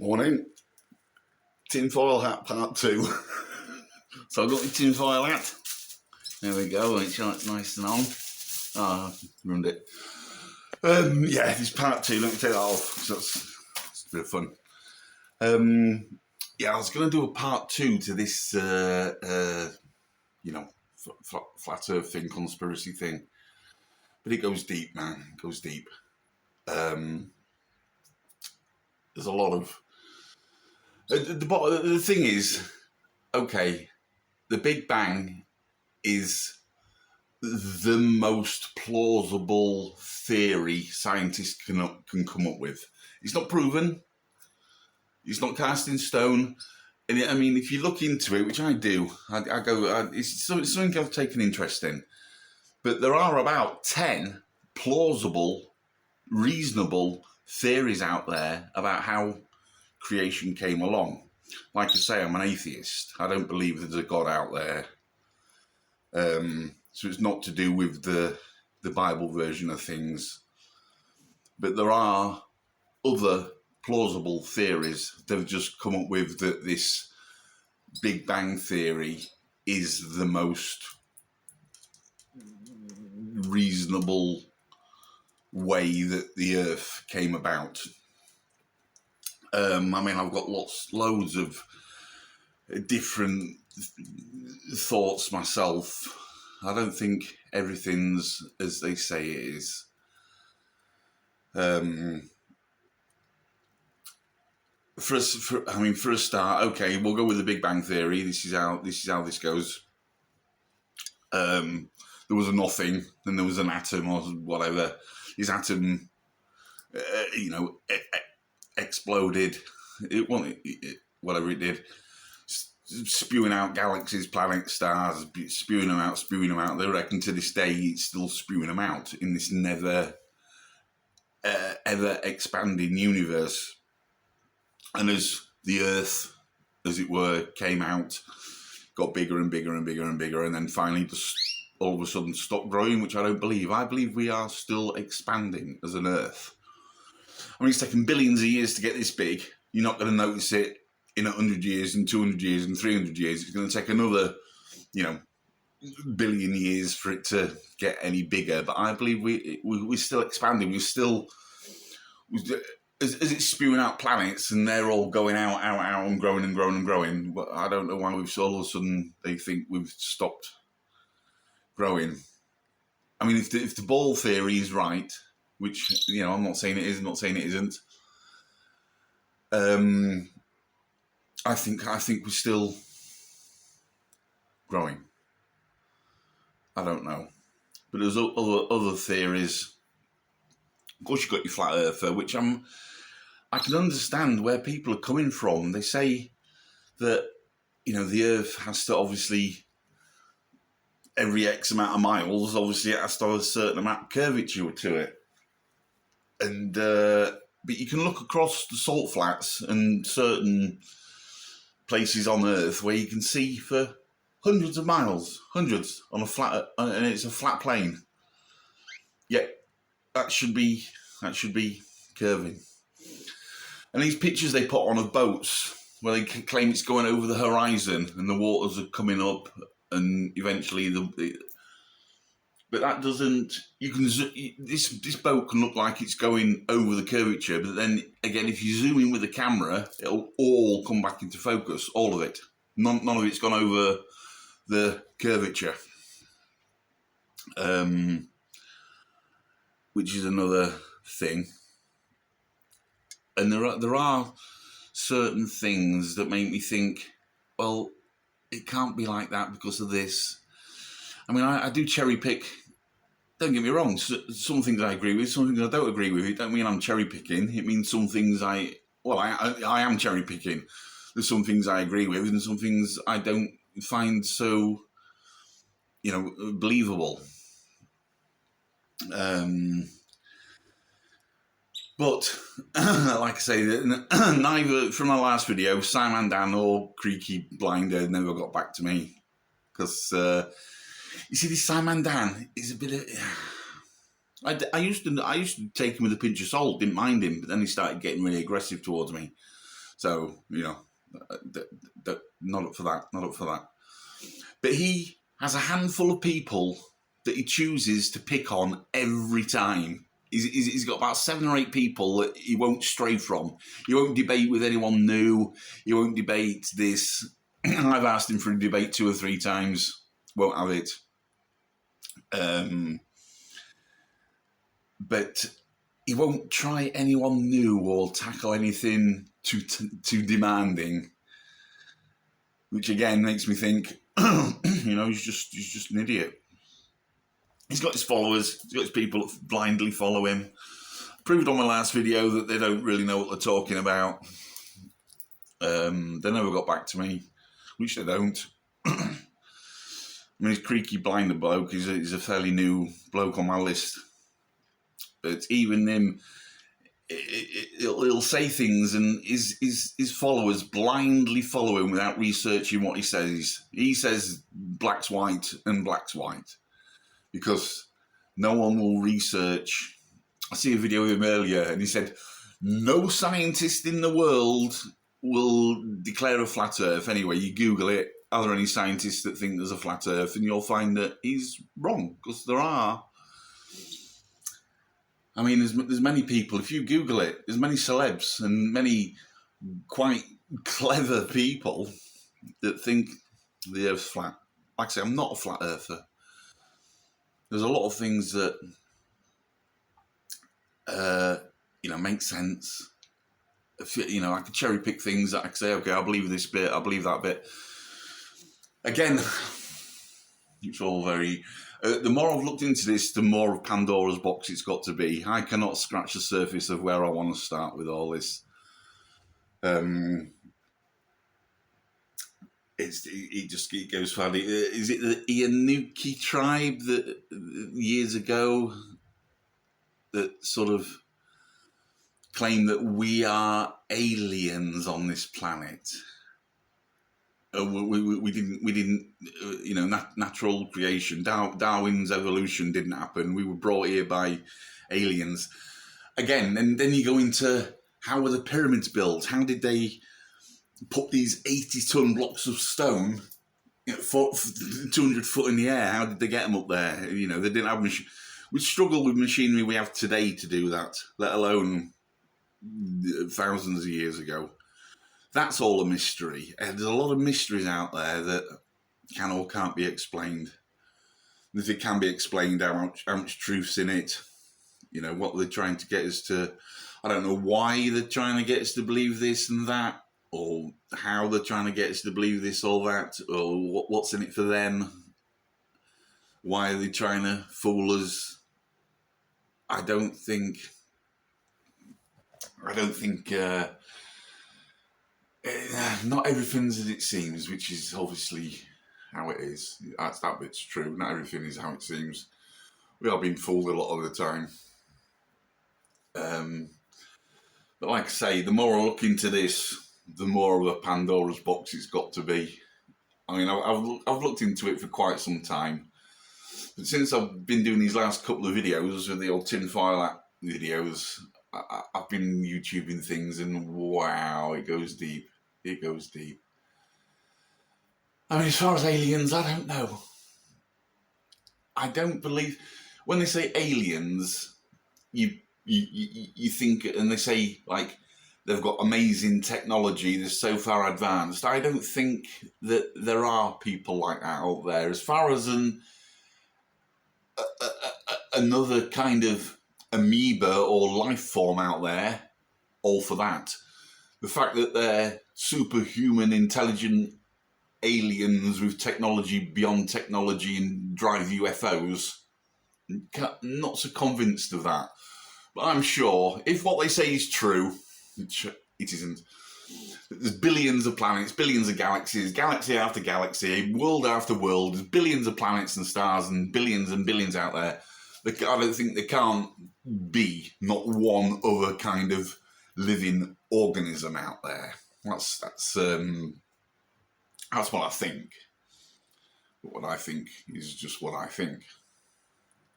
Morning. Tinfoil hat part 2. So I've got my tinfoil hat. There we go, make sure it's nice and on. Oh, I ruined it. Yeah, this part 2, let me take that off, so it's a bit of fun. Yeah, I was going to do a part 2 to this, flat earth thing, conspiracy thing. But it goes deep, man, it goes deep. There's a lot of... The thing is, okay, the Big Bang is the most plausible theory scientists can come up with. It's not proven. It's not cast in stone. And I mean, if you look into it, which I do, it's something I've taken interest in. But there are about 10 plausible, reasonable theories out there about how creation came along. Like I say, I'm an atheist. I don't believe there's a God out there. So it's not to do with the Bible version of things. But there are other plausible theories that have just come up with that this Big Bang theory is the most reasonable way that the Earth came about. I mean, I've got loads of different thoughts myself. I don't think everything's as they say it is. For a start, okay, we'll go with the Big Bang theory. This is how this goes. There was a nothing, then there was an atom or whatever. This atom, exploded. Whatever it did, spewing out galaxies, planets, stars, spewing them out. They reckon to this day it's still spewing them out in this never, ever expanding universe. And as the Earth, as it were, came out, got bigger and bigger and bigger and bigger, and then finally just all of a sudden stopped growing, which I don't believe. I believe we are still expanding as an Earth. I mean, it's taken billions of years to get this big. You're not going to notice it in 100 years, in 200 years, in 300 years. It's going to take another, billion years for it to get any bigger. But I believe we're still expanding. We're still... As it's spewing out planets and they're all going out and growing and growing and growing. But I don't know why all of a sudden they think we've stopped growing. I mean, if the ball theory is right, which, I'm not saying it is, I'm not saying it isn't. I think we're still growing. I don't know. But there's other theories. Of course, you've got your flat earther, which I can understand where people are coming from. They say that, the Earth has to obviously, every X amount of miles, obviously it has to have a certain amount of curvature to it. And, but you can look across the salt flats and certain places on Earth where you can see for hundreds of miles, on a flat, and it's a flat plane. Yet that should be curving. And these pictures they put on of boats where they claim it's going over the horizon and the waters are coming up and eventually but that doesn't. You can this boat can look like it's going over the curvature, but then again, if you zoom in with the camera, it'll all come back into focus. All of it. None of it's gone over the curvature. Which is another thing. And there are certain things that make me think, well, it can't be like that because of this. I mean, I do cherry pick. Don't get me wrong. Some things I agree with, some things I don't agree with. It don't mean I'm cherry picking. It means some things I am cherry picking. There's some things I agree with, and some things I don't find so, believable. But like I say, neither from my last video, Simon Dan or Creaky Blinder never got back to me because. You see, this Simon Dan is a bit of... I used to take him with a pinch of salt, didn't mind him, but then he started getting really aggressive towards me. So, not up for that, not up for that. But he has a handful of people that he chooses to pick on every time. He's got about 7 or 8 people that he won't stray from. He won't debate with anyone new. He won't debate this. I've asked him for a debate 2 or 3 times. Won't have it. But he won't try anyone new or tackle anything too demanding. Which again makes me think, he's just an idiot. He's got his followers, he's got his people that blindly follow him. Proved on my last video that they don't really know what they're talking about. They never got back to me, which they don't. I mean, his creaky blinder bloke is a fairly new bloke on my list. But even him, he'll say things and his followers blindly follow him without researching what he says. He says black's white and black's white because no one will research. I see a video of him earlier and he said, no scientist in the world will declare a flat earth. Anyway, you Google it, are there any scientists that think there's a flat earth? And you'll find that he's wrong, because there are. I mean, there's many people, if you Google it, there's many celebs and many quite clever people that think the earth's flat. Like I say, I'm not a flat earther. There's a lot of things that, make sense. I can cherry pick things that I can say, okay, I believe this bit, I believe that bit. Again, it's all very... the more I've looked into this, the more of Pandora's box it's got to be. I cannot scratch the surface of where I want to start with all this. It goes far. Is it the Enuki tribe that years ago that sort of claimed that we are aliens on this planet? We didn't, natural creation, Darwin's evolution didn't happen. We were brought here by aliens. Again, and then you go into, how were the pyramids built? How did they put these 80-ton blocks of stone 200 foot in the air? How did they get them up there? They didn't have we struggle with machinery we have today to do that, let alone thousands of years ago. That's all a mystery. There's a lot of mysteries out there that can or can't be explained. And if it can be explained, how much truth's in it. What they're trying to get us to... I don't know why they're trying to get us to believe this and that, or how they're trying to get us to believe this or that, or what's in it for them. Why are they trying to fool us? I don't think... not everything's as it seems, which is obviously how it is. That bit's true. Not everything is how it seems. We are being fooled a lot of the time. But like I say, the more I look into this, the more of a Pandora's box it's got to be. I mean, I've looked into it for quite some time. But since I've been doing these last couple of videos, with the old tinfoil videos, I've been YouTubing things, and wow, it goes deep. It goes deep. I mean, as far as aliens, I don't know. I don't believe... When they say aliens, you think, and they say, like, they've got amazing technology, they're so far advanced. I don't think that there are people like that out there. As far as another kind of amoeba or life form out there, all for that. The fact that they're superhuman, intelligent aliens with technology beyond technology and drive UFOs, not so convinced of that. But I'm sure, if what they say is true, which it isn't, there's billions of planets, billions of galaxies, galaxy after galaxy, world after world, there's billions of planets and stars and billions out there. I don't think there can't be not one other kind of living organism out there. That's what I think. But what I think is just what I think.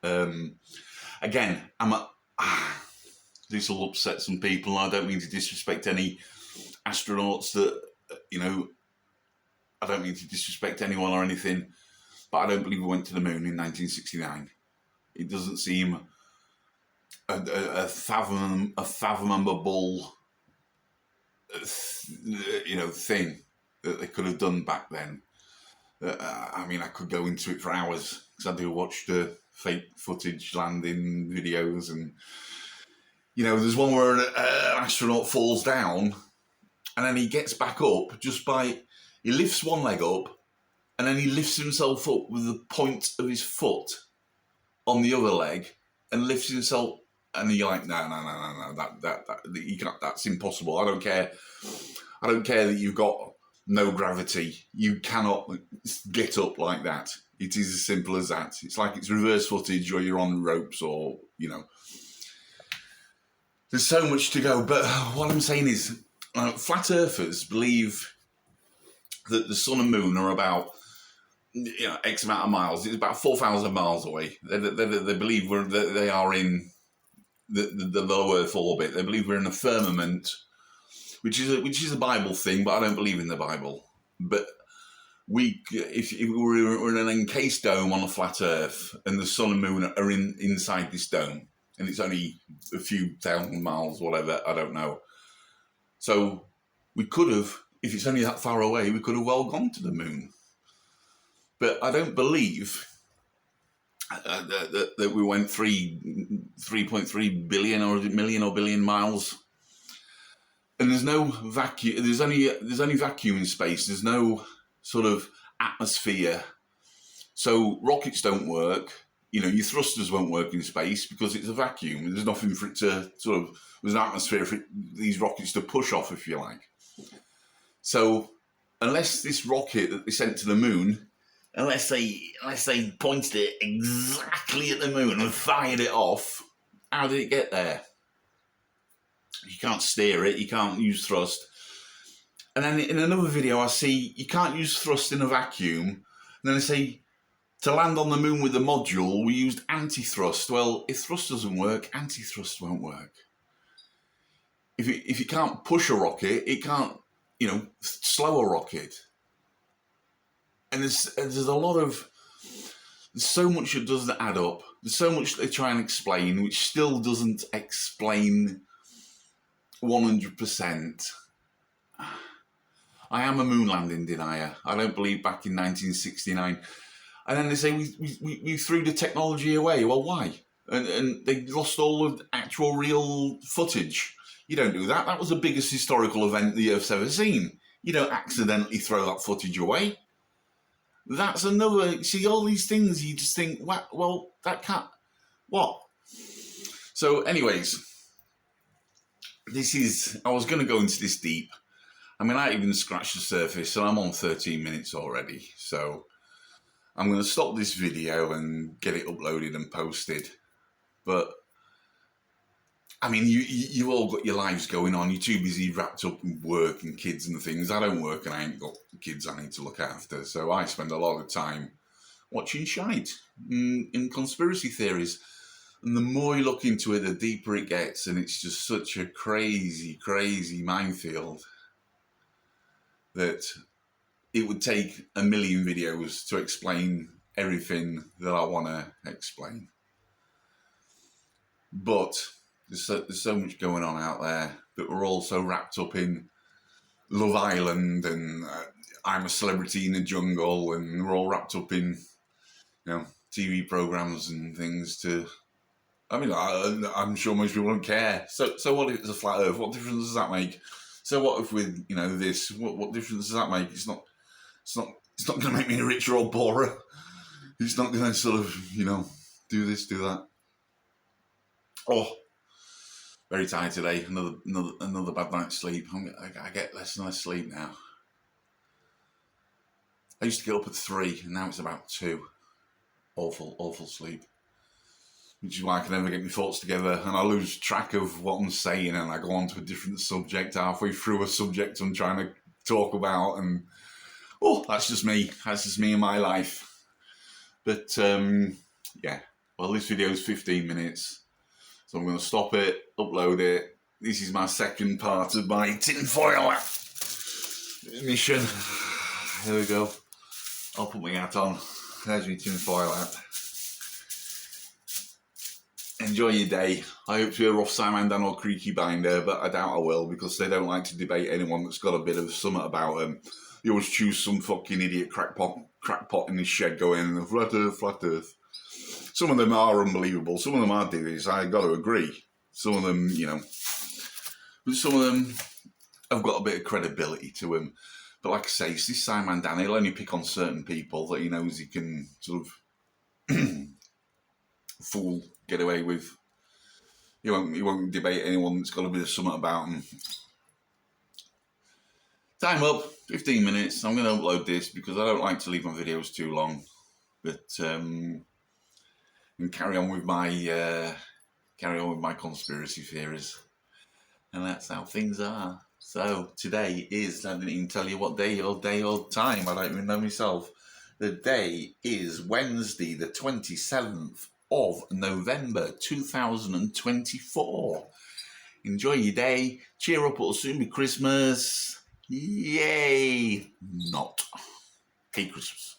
Again, this will upset some people. I don't mean to disrespect any astronauts that, I don't mean to disrespect anyone or anything, but I don't believe we went to the moon in 1969. It doesn't seem a fathomable, thing that they could have done back then. I mean, I could go into it for hours because I do watch the fake footage landing videos, and there's one where an astronaut falls down, and then he gets back up he lifts one leg up, and then he lifts himself up with the point of his foot on the other leg, and lifts himself. And you're like, no, that you can't, that's impossible. I don't care that you've got no gravity. You cannot get up like that. It is as simple as that. It's like it's reverse footage, or you're on ropes, or There's so much to go. But what I'm saying is, flat earthers believe that the sun and moon are about X amount of miles. It's about 4,000 miles away. They believe they are in the low Earth orbit. They believe we're in a firmament, which is a Bible thing, but I don't believe in the Bible. But if we're in an encased dome on a flat Earth, and the sun and moon are inside this dome, and it's only a few thousand miles, whatever, I don't know. So we could have, if it's only that far away, we could have well gone to the moon. But I don't believe that we went 3.3 billion or million or billion miles, and there's no vacuum. There's only vacuum in space. There's no sort of atmosphere, so rockets don't work. Your thrusters won't work in space because it's a vacuum. There's nothing for it to there's an atmosphere for these rockets to push off, if you like. So unless this rocket that they sent to the moon, unless they pointed it exactly at the moon and fired it off, how did it get there? You can't steer it, you can't use thrust. And then in another video I see you can't use thrust in a vacuum. And then they say, to land on the moon with the module, we used anti-thrust. Well, if thrust doesn't work, anti-thrust won't work. If you can't push a rocket, it can't, slow a rocket. And there's so much that doesn't add up. There's so much they try and explain, which still doesn't explain 100%. I am a moon landing denier. I don't believe back in 1969. And then they say we threw the technology away. Well, why? And they lost all the actual real footage. You don't do that. That was the biggest historical event the Earth's ever seen. You don't accidentally throw that footage away. That's another, see, all these things you just think, well, that can't, what? So anyways, I was going to go into this deep. I mean, I even scratched the surface, and I'm on 13 minutes already. So I'm going to stop this video and get it uploaded and posted. But I mean, you all got your lives going on. You're too busy wrapped up in work and kids and things. I don't work and I ain't got kids I need to look after. So I spend a lot of time watching shite in conspiracy theories. And the more you look into it, the deeper it gets. And it's just such a crazy, crazy minefield that it would take a million videos to explain everything that I want to explain. But there's so much going on out there that we're all so wrapped up in Love Island and I'm a Celebrity in the Jungle, and we're all wrapped up in TV programs and things. I mean, I'm sure most people don't care. So what if it's a flat Earth? What difference does that make? So what if with this? What difference does that make? It's not going to make me richer or poorer. It's not going to sort of do this, do that. Oh. Very tired today. Another bad night's sleep. I get less and less sleep now. I used to get up at 3, and now it's about 2. Awful sleep. Which is why I can never get my thoughts together, and I lose track of what I'm saying, and I go on to a different subject halfway through a subject I'm trying to talk about, and that's just me. That's just me and my life. But yeah. Well, this video is 15 minutes. So I'm going to stop it, upload it, This is my second part of my tinfoil hat mission. Here we go. I'll put my hat on. There's my tinfoil hat. Enjoy your day. I hope to hear off Simon Dan or Creaky Binder, but I doubt I will because they don't like to debate anyone that's got a bit of something about them. You always choose some fucking idiot crackpot in his shed going, flat earth, flat earth. Some of them are unbelievable. Some of them are theories. I got to agree. Some of them, but some of them have got a bit of credibility to him. But like I say, it's this Simon Dan. He'll only pick on certain people that he knows he can sort of get away with. He won't debate anyone that's got a bit of something about him. Time up, 15 minutes. I'm going to upload this because I don't like to leave my videos too long. But and carry on with my conspiracy theories. And that's how things are. So today is, I didn't even tell you what day or time. I don't even know myself. The day is Wednesday, the 27th of November 2024. Enjoy your day. Cheer up, it'll soon be Christmas. Yay! Not. Hate Christmas.